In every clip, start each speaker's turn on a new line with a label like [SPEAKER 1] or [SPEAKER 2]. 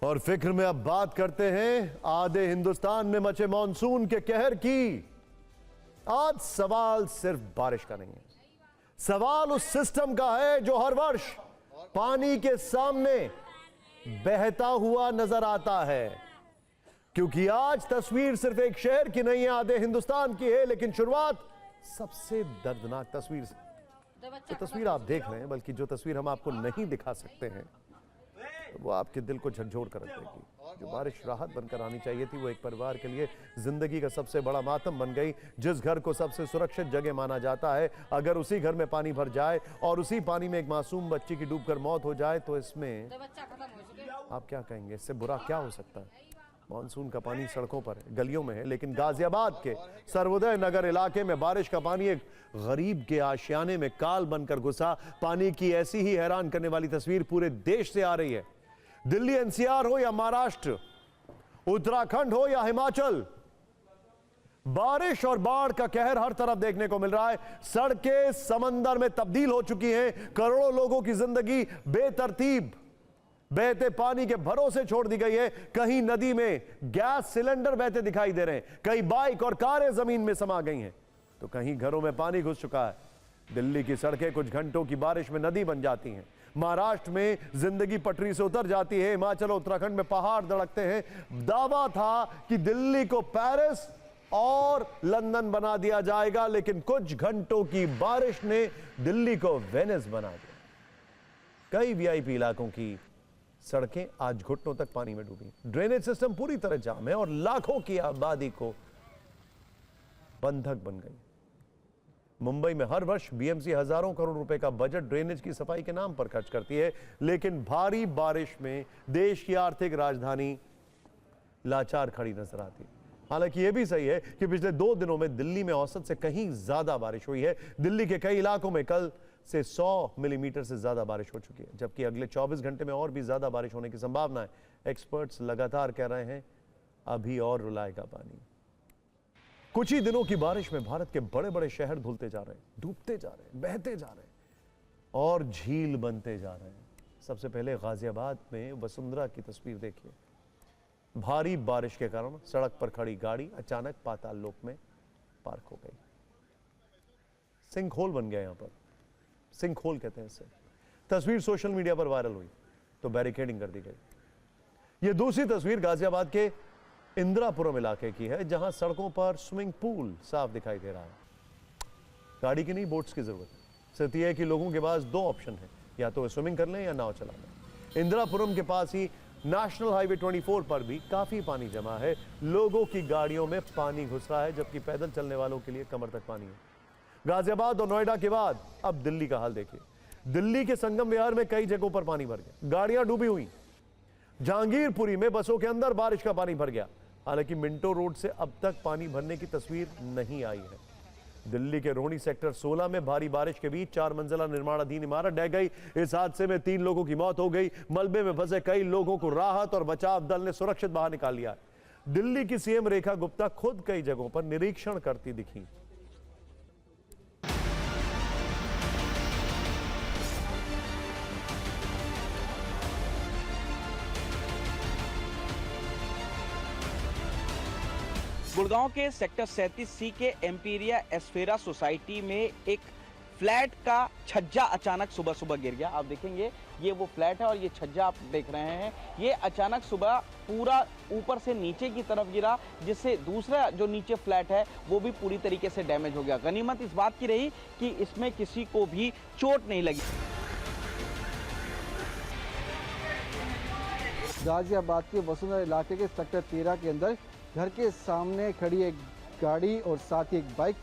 [SPEAKER 1] और फिक्र में अब बात करते हैं आधे हिंदुस्तान में मचे मॉनसून के कहर की। आज सवाल सिर्फ बारिश का नहीं है, सवाल उस सिस्टम का है जो हर वर्ष पानी के सामने बहता हुआ नजर आता है। क्योंकि आज तस्वीर सिर्फ एक शहर की नहीं है, आधे हिंदुस्तान की है। लेकिन शुरुआत सबसे दर्दनाक तस्वीर से। जो तस्वीर आप देख रहे हैं, बल्कि जो तस्वीर हम आपको नहीं दिखा सकते हैं, वो आपके दिल को झकझोर कर रख देगी। जो बारिश राहत बनकर आनी चाहिए थी, वो एक परिवार के लिए जिंदगी का सबसे बड़ा मातम बन गई। जिस घर को सबसे सुरक्षित जगह माना जाता है, अगर उसी घर में पानी भर जाए और उसी पानी में एक मासूम बच्ची की डूबकर मौत हो जाए, तो इसमें आप क्या कहेंगे? इससे बुरा क्या हो सकता है? मानसून का पानी सड़कों पर है, गलियों में है, लेकिन गाजियाबाद के सर्वोदय नगर इलाके में बारिश का पानी एक गरीब के आशियाने में काल बनकर घुसा। पानी की ऐसी ही हैरान करने वाली तस्वीर पूरे देश से आ रही है। दिल्ली एनसीआर हो या महाराष्ट्र, उत्तराखंड हो या हिमाचल, बारिश और बाढ़ का कहर हर तरफ देखने को मिल रहा है। सड़कें समंदर में तब्दील हो चुकी हैं। करोड़ों लोगों की जिंदगी बेतरतीब बहते पानी के भरोसे छोड़ दी गई है। कहीं नदी में गैस सिलेंडर बहते दिखाई दे रहे हैं, कहीं बाइक और कारें जमीन में समा गई हैं, तो कहीं घरों में पानी घुस चुका है। दिल्ली की सड़कें कुछ घंटों की बारिश में नदी बन जाती हैं। महाराष्ट्र में जिंदगी पटरी से उतर जाती है। हिमाचल और उत्तराखंड में पहाड़ धड़कते हैं। दावा था कि दिल्ली को पेरिस और लंदन बना दिया जाएगा, लेकिन कुछ घंटों की बारिश ने दिल्ली को वेनिस बना दिया। कई वीआईपी इलाकों की सड़कें आज घुटनों तक पानी में डूबी। ड्रेनेज सिस्टम पूरी तरह जाम है और लाखों की आबादी को बंधक बन गई। मुंबई में हर वर्ष बीएमसी हजारों करोड़ रुपए का बजट ड्रेनेज की सफाई के नाम पर खर्च करती है, लेकिन भारी बारिश में देश की आर्थिक राजधानी लाचार खड़ी नजर आती है। हालांकि यह भी सही है कि पिछले 2 दिनों में दिल्ली में औसत से कहीं ज्यादा बारिश हुई है। दिल्ली के कई इलाकों में कल से 100 मिलीमीटर से ज्यादा बारिश हो चुकी है, जबकि अगले 24 घंटे में और भी ज्यादा बारिश होने की संभावना है। एक्सपर्ट्स लगातार कह रहे हैं अभी और रुलाएगा पानी। कुछ ही दिनों की बारिश में भारत के बड़े बड़े शहर धुलते जा रहे हैं, डूबते जा रहे हैं, बहते जा रहे हैं और झील बनते जा रहे हैं। सबसे पहले गाजियाबाद में वसुंधरा की तस्वीर देखिए। भारी बारिश के कारण सड़क पर खड़ी गाड़ी अचानक पाताल लोक में पार्क हो गई। सिंक होल बन गया। यहां पर सिंक होल कहते हैं इसे। तस्वीर सोशल मीडिया पर वायरल हुई तो बैरिकेडिंग कर दी गई। यह दूसरी तस्वीर गाजियाबाद के इंदिरापुरम इलाके की है, जहां सड़कों पर स्विमिंग पूल साफ दिखाई दे रहा है। गाड़ी की नहीं, बोट्स की जरूरत है। सिर्फ यह है कि लोगों के पास 2 ऑप्शन है, या तो स्विमिंग कर लें या नाव चला लें। इंदिरापुरम के पास ही नेशनल हाईवे 24 पर भी काफी पानी जमा है। लोगों की गाड़ियों में पानी घुस रहा है, जबकि पैदल चलने वालों के लिए कमर तक पानी है। गाजियाबाद और नोएडा के बाद अब दिल्ली का हाल देखिए। दिल्ली के संगम विहार में कई जगहों पर पानी भर गया, गाड़ियां डूबी हुई। जहांगीरपुरी में बसों के अंदर बारिश का पानी भर गया। हालांकि मिंटो रोड से अब तक पानी भरने की तस्वीर नहीं आई है। दिल्ली के रोहिणी सेक्टर 16 में भारी बारिश के बीच 4 मंजिला निर्माणाधीन इमारत ढह गई। इस हादसे में 3 लोगों की मौत हो गई। मलबे में फंसे कई लोगों को राहत और बचाव दल ने सुरक्षित बाहर निकाल लिया। दिल्ली की सीएम रेखा गुप्ता खुद कई जगहों पर निरीक्षण करती दिखी।
[SPEAKER 2] गुड़गांव के सेक्टर 37C के एम्पीरिया एस्फेरा सोसाइटी में एक फ्लैट का छज्जा अचानक सुबह सुबह गिर गया। आप देखेंगे ये वो फ्लैट है और ये छज्जा आप देख रहे हैं, ये अचानक सुबह पूरा ऊपर से नीचे की तरफ गिरा, जिससे दूसरा जो नीचे फ्लैट है वो भी पूरी तरीके से डैमेज हो गया। गनीमत इस बात की रही कि इसमें किसी को भी चोट नहीं लगी।
[SPEAKER 3] गाजियाबाद के वसुंधरा इलाके के सेक्टर 13 के अंदर घर के सामने खड़ी एक गाड़ी और साथ ही एक बाइक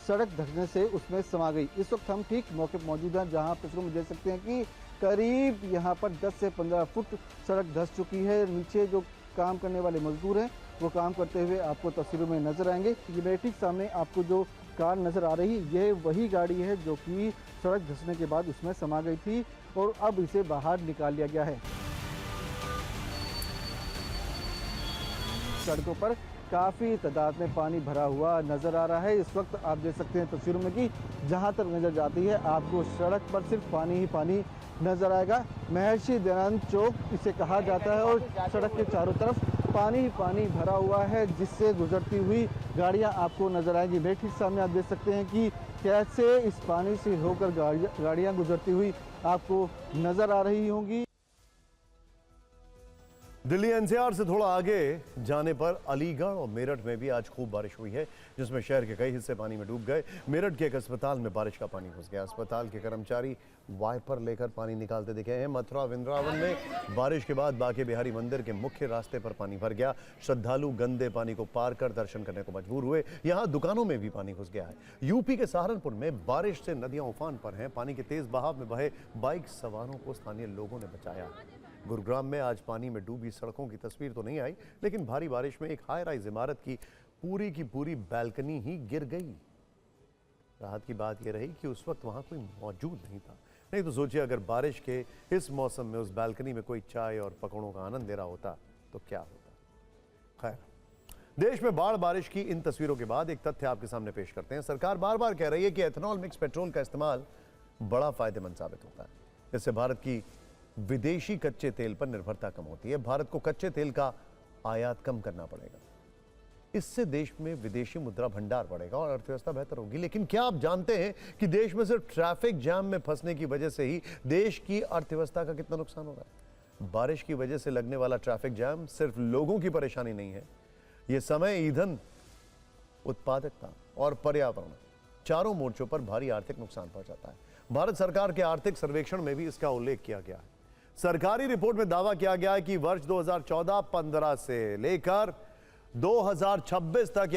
[SPEAKER 3] सड़क धंसने से उसमें समा गई। इस वक्त हम ठीक मौके पर मौजूद हैं, जहां तस्वीरों में देख सकते हैं कि करीब यहां पर 10 से 15 फुट सड़क धंस चुकी है। नीचे जो काम करने वाले मजदूर हैं वो काम करते हुए आपको तस्वीरों में नजर आएंगे। ये मेरे ठीक सामने आपको जो कार नजर आ रही है, यह वही गाड़ी है जो कि सड़क धंसने के बाद उसमें समा गई थी और अब इसे बाहर निकाल लिया गया है। सड़कों पर काफ़ी तादाद में पानी भरा हुआ नज़र आ रहा है। इस वक्त आप देख सकते हैं तस्वीरों में कि जहां तक नज़र जाती है आपको सड़क पर सिर्फ पानी ही पानी नजर आएगा। महर्षि दयानंद चौक इसे कहा जाता है और सड़क के चारों तरफ पानी ही पानी भरा हुआ है, जिससे गुजरती हुई गाड़ियां आपको नजर आएंगी। मेरे ठीक सामने आप देख सकते हैं कि कैसे इस पानी से होकर गाड़ियां गुजरती हुई आपको नजर आ रही होंगी।
[SPEAKER 1] दिल्ली एनसीआर से थोड़ा आगे जाने पर अलीगढ़ और मेरठ में भी आज खूब बारिश हुई है, जिसमें शहर के कई हिस्से पानी में डूब गए। मेरठ के एक अस्पताल में बारिश का पानी घुस गया। अस्पताल के कर्मचारी वाइपर लेकर पानी निकालते दिखे हैं। मथुरा वृंदावन में बारिश के बाद बांके बिहारी मंदिर के मुख्य रास्ते पर पानी भर गया। श्रद्धालु गंदे पानी को पार कर दर्शन करने को मजबूर हुए। यहाँ दुकानों में भी पानी घुस गया है। यूपी के सहारनपुर में बारिश से नदियां उफान पर हैं। पानी के तेज बहाव में बहे बाइक सवारों को स्थानीय लोगों ने बचाया। गुरुग्राम में आज पानी में डूबी सड़कों की तस्वीर तो नहीं आई, लेकिन भारी बारिश में एक हाई राइज इमारत की पूरी बैल्कनी ही गिर गई। राहत की बात यह रही कि उस वक्त वहां कोई मौजूद नहीं था। नहीं तो सोचिए, अगर बारिश के इस मौसम में उस बैल्कनी में कोई चाय और पकौड़ों का आनंद ले रहा होता तो क्या होता। खैर, देश में बाढ़ बारिश की इन तस्वीरों के बाद एक तथ्य आपके सामने पेश करते हैं। सरकार बार बार कह रही है कि एथेनॉल मिक्स पेट्रोल का इस्तेमाल बड़ा फायदेमंद साबित होता है। इससे भारत की विदेशी कच्चे तेल पर निर्भरता कम होती है। भारत को कच्चे तेल का आयात कम करना पड़ेगा। इससे देश में विदेशी मुद्रा भंडार बढ़ेगा और अर्थव्यवस्था बेहतर होगी। लेकिन क्या आप जानते हैं कि देश में सिर्फ ट्रैफिक जाम में फंसने की वजह से ही देश की अर्थव्यवस्था का कितना नुकसान हो रहा है। बारिश की वजह से लगने वाला ट्रैफिक जाम सिर्फ लोगों की परेशानी नहीं है, यह समय, ईंधन, उत्पादकता और पर्यावरण चारों मोर्चों पर भारी आर्थिक नुकसान पहुंचाता है। भारत सरकार के आर्थिक सर्वेक्षण में भी इसका उल्लेख किया गया है। सरकारी रिपोर्ट में दावा किया गया है कि वर्ष 2014-15 से लेकर 2026 तक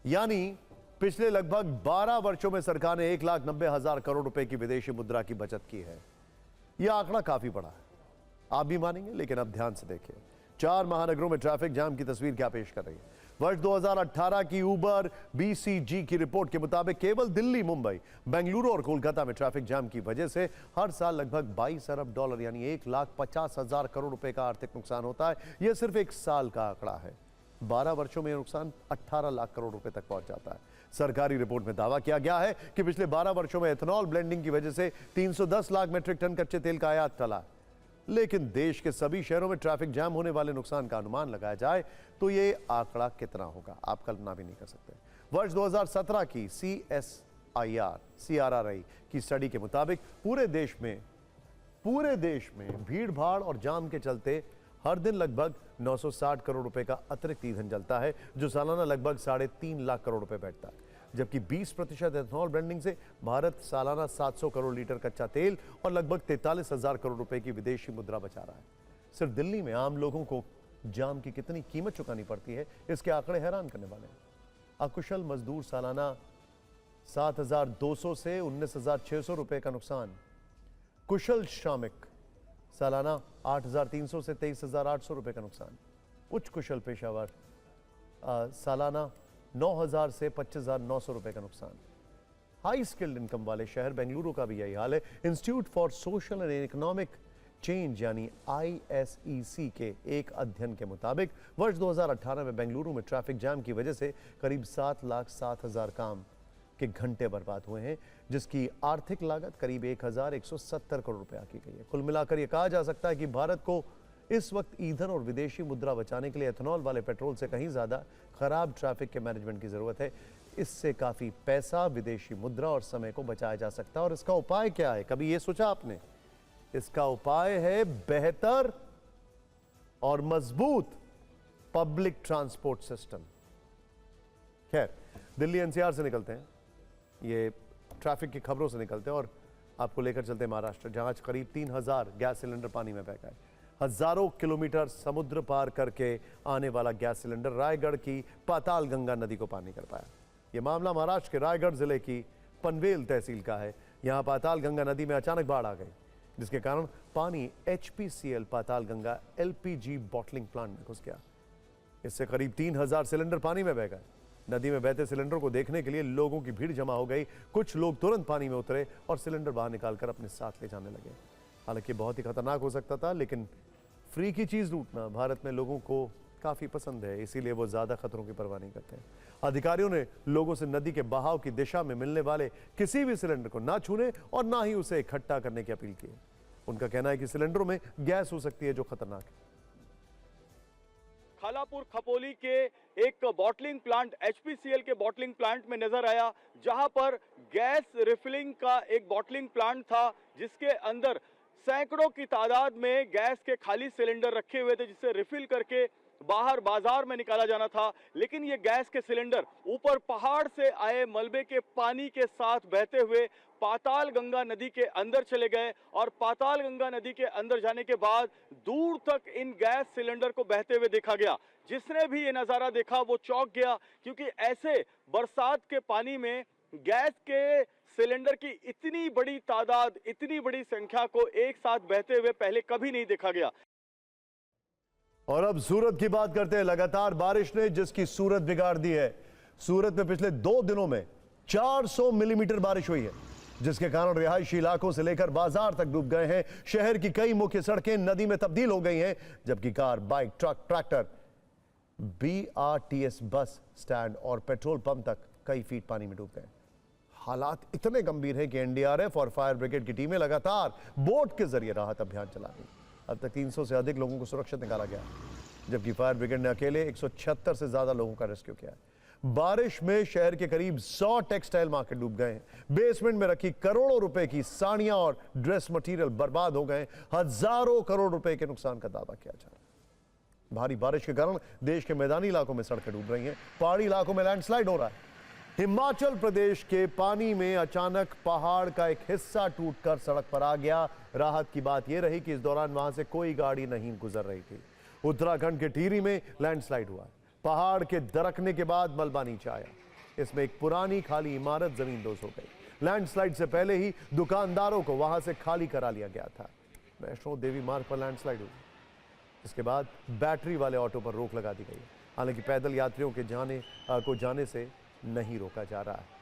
[SPEAKER 1] यानी पिछले लगभग 12 वर्षों में सरकार ने 1,90,000 करोड़ रुपए की विदेशी मुद्रा की बचत की है। यह आंकड़ा काफी बड़ा है, आप भी मानेंगे, लेकिन अब ध्यान से देखिए 4 महानगरों में ट्रैफिक जाम की तस्वीर क्या पेश कर रही है। वर्ष 2018 की उबर BCG की रिपोर्ट के मुताबिक केवल दिल्ली, मुंबई, बेंगलुरु और कोलकाता में ट्रैफिक जाम की वजह से हर साल लगभग 22 अरब डॉलर यानी 1,50,000 करोड़ रुपए का आर्थिक नुकसान होता है। यह सिर्फ एक साल का आंकड़ा है। 12 वर्षों में यह नुकसान 18 लाख करोड़ रुपए तक पहुंच जाता है। सरकारी रिपोर्ट में दावा किया गया है कि पिछले 12 वर्षों में एथेनॉल ब्लेंडिंग की वजह से 310 लाख मीट्रिक टन कच्चे तेल का आयात टला। लेकिन देश के सभी शहरों में ट्रैफिक जाम होने वाले नुकसान का अनुमान लगाया जाए तो यह आंकड़ा कितना होगा, आप कल्पना भी नहीं कर सकते। वर्ष 2017 की CRRI की स्टडी के मुताबिक पूरे देश में भीड़ भाड़ और जाम के चलते हर दिन लगभग 960 करोड़ रुपए का अतिरिक्त ईंधन जलता है, जो सालाना लगभग 3.5 लाख करोड़ रुपए बैठता है। जबकि 20% एथेनॉल ब्लेंडिंग से भारत सालाना 700 करोड़ लीटर कच्चा तेल और लगभग 43,000 करोड़ रुपए की विदेशी मुद्रा बचा रहा है। सिर्फ दिल्ली में आम लोगों को जाम की कितनी कीमत चुकानी पड़ती है, इसके आंकड़े हैरान करने वाले हैं। अकुशल मजदूर सालाना 7,200 से 19,600 रुपए का नुकसान, कुशल श्रमिक सालाना 8,300 से 23,800 रुपए का नुकसान, उच्च कुशल पेशावर सालाना 9,000 से 25,900 रुपए का नुकसान। हाई स्किल्ड इनकम वाले शहर बेंगलुरु का भी यही हाल है। Institute for social and economic change यानी ISEC के एक अध्ययन के मुताबिक वर्ष 2018 में बेंगलुरु में ट्रैफिक जाम की वजह से करीब 7,07,000 काम के घंटे बर्बाद हुए हैं, जिसकी आर्थिक लागत करीब 1,170 करोड़ रुपए की गई है। कुल मिलाकर यह कहा जा सकता है कि भारत को इस वक्त ईंधन और विदेशी मुद्रा बचाने के लिए एथेनॉल वाले पेट्रोल से कहीं ज्यादा खराब ट्रैफिक के मैनेजमेंट की जरूरत है। इससे काफी पैसा, विदेशी मुद्रा और समय को बचाया जा सकता है। और इसका उपाय क्या है, कभी यह सोचा आपने? इसका उपाय है बेहतर और मजबूत पब्लिक ट्रांसपोर्ट सिस्टम। खैर, दिल्ली NCR से निकलते हैं, ये ट्रैफिक की खबरों से निकलते हैं और आपको लेकर चलते हैं महाराष्ट्र, जहां आज करीब 3,000 गैस सिलेंडर पानी में बह गए। हजारों किलोमीटर समुद्र पार करके आने वाला गैस सिलेंडर रायगढ़ की पाताल गंगा नदी को पार नहीं कर पाया। यह मामला महाराष्ट्र के रायगढ़ जिले की पनवेल तहसील का है। यहां पाताल गंगा नदी में अचानक बाढ़ आ गई, जिसके कारण पानी HPCL पाताल गंगा LPG बॉटलिंग प्लांट में घुस गया। इससे करीब 3,000 सिलेंडर पानी में बह गए। नदी में बहते सिलेंडर को देखने के लिए लोगों की भीड़ जमा हो गई। कुछ लोग तुरंत पानी में उतरे और सिलेंडर बाहर निकालकर अपने साथ ले जाने लगे। हालांकि बहुत ही खतरनाक हो सकता था, लेकिन फ्री की चीज लूटना भारत में लोगों को काफी पसंद है, इसीलिए वो ज्यादा खतरों की परवाह नहीं करते हैं। अधिकारियों ने लोगों से नदी के बहाव की दिशा में मिलने वाले किसी भी सिलेंडर को ना छूने और ना ही उसे इकट्ठा करने की अपील की है। उनका कहना है कि सिलेंडरों में गैस हो सकती है जो खतरनाक है।
[SPEAKER 4] खालापुर खपोली के एक बॉटलिंग प्लांट HPCL के बॉटलिंग प्लांट में नजर आया, जहां पर गैस रिफिलिंग का एक बॉटलिंग प्लांट था, जिसके अंदर सैकड़ों की तादाद में गैस के खाली सिलेंडर रखे हुए थे, जिसे रिफिल करके बाहर बाजार में निकाला जाना था। लेकिन ये गैस के सिलेंडर ऊपर पहाड़ से आए मलबे के पानी के साथ बहते हुए पाताल गंगा नदी के अंदर चले गए और पाताल गंगा नदी के अंदर जाने के बाद दूर तक इन गैस सिलेंडर को बहते हुए देखा गया। जिसने भी ये नजारा देखा वो चौंक गया, क्योंकि ऐसे बरसात के पानी में गैस के सिलेंडर की इतनी बड़ी तादाद, इतनी बड़ी संख्या को एक साथ बहते हुए पहले कभी नहीं देखा गया।
[SPEAKER 1] और अब सूरत की बात करते हैं। लगातार बारिश ने जिसकी सूरत बिगाड़ दी है। सूरत में पिछले 2 दिनों में 400 मिलीमीटर बारिश हुई है, जिसके कारण रिहायशी इलाकों से लेकर बाजार तक डूब गए हैं। शहर की कई मुख्य सड़कें नदी में तब्दील हो गई हैं, जबकि car, bike, truck, tractor, BRTS bus stand और पेट्रोल पंप तक कई फीट पानी में डूब गए। हालात इतने गंभीर हैं कि NDRF और फायर ब्रिगेड की टीमें लगातार बोट के जरिए राहत अभियान चला रही हैं। अब तक 300 से अधिक लोगों को सुरक्षित निकाला गया, जबकि फायर ब्रिगेड ने अकेले 176 से ज्यादा लोगों का रेस्क्यू किया है। बारिश में शहर के करीब 100 टेक्सटाइल मार्केट डूब गए हैं। बेसमेंट में रखी करोड़ों रुपए की साड़ियां और ड्रेस मटेरियल बर्बाद हो गए। हजारों करोड़ रुपए के नुकसान का दावा किया जा रहा है। भारी बारिश के कारण देश के मैदानी इलाकों में सड़कें डूब रही हैं, पहाड़ी इलाकों में लैंडस्लाइड हो रहा है। हिमाचल प्रदेश के पानी में अचानक पहाड़ का एक हिस्सा टूटकर सड़क पर आ गया। राहत की बात यह रही कि इस दौरान वहां से कोई गाड़ी नहीं गुजर रही थी। उत्तराखंड के टिहरी में लैंडस्लाइड हुआ। पहाड़ के दरकने के बाद मलबा नीचे आया। इसमें एक पुरानी खाली इमारत जमींदोज हो गई। लैंडस्लाइड से पहले ही दुकानदारों को वहां से खाली करा लिया गया था। वैष्णो देवी मार्ग पर लैंडस्लाइड हुई, इसके बाद बैटरी वाले ऑटो पर रोक लगा दी गई। हालांकि पैदल यात्रियों के जाने से नहीं रोका जा रहा है।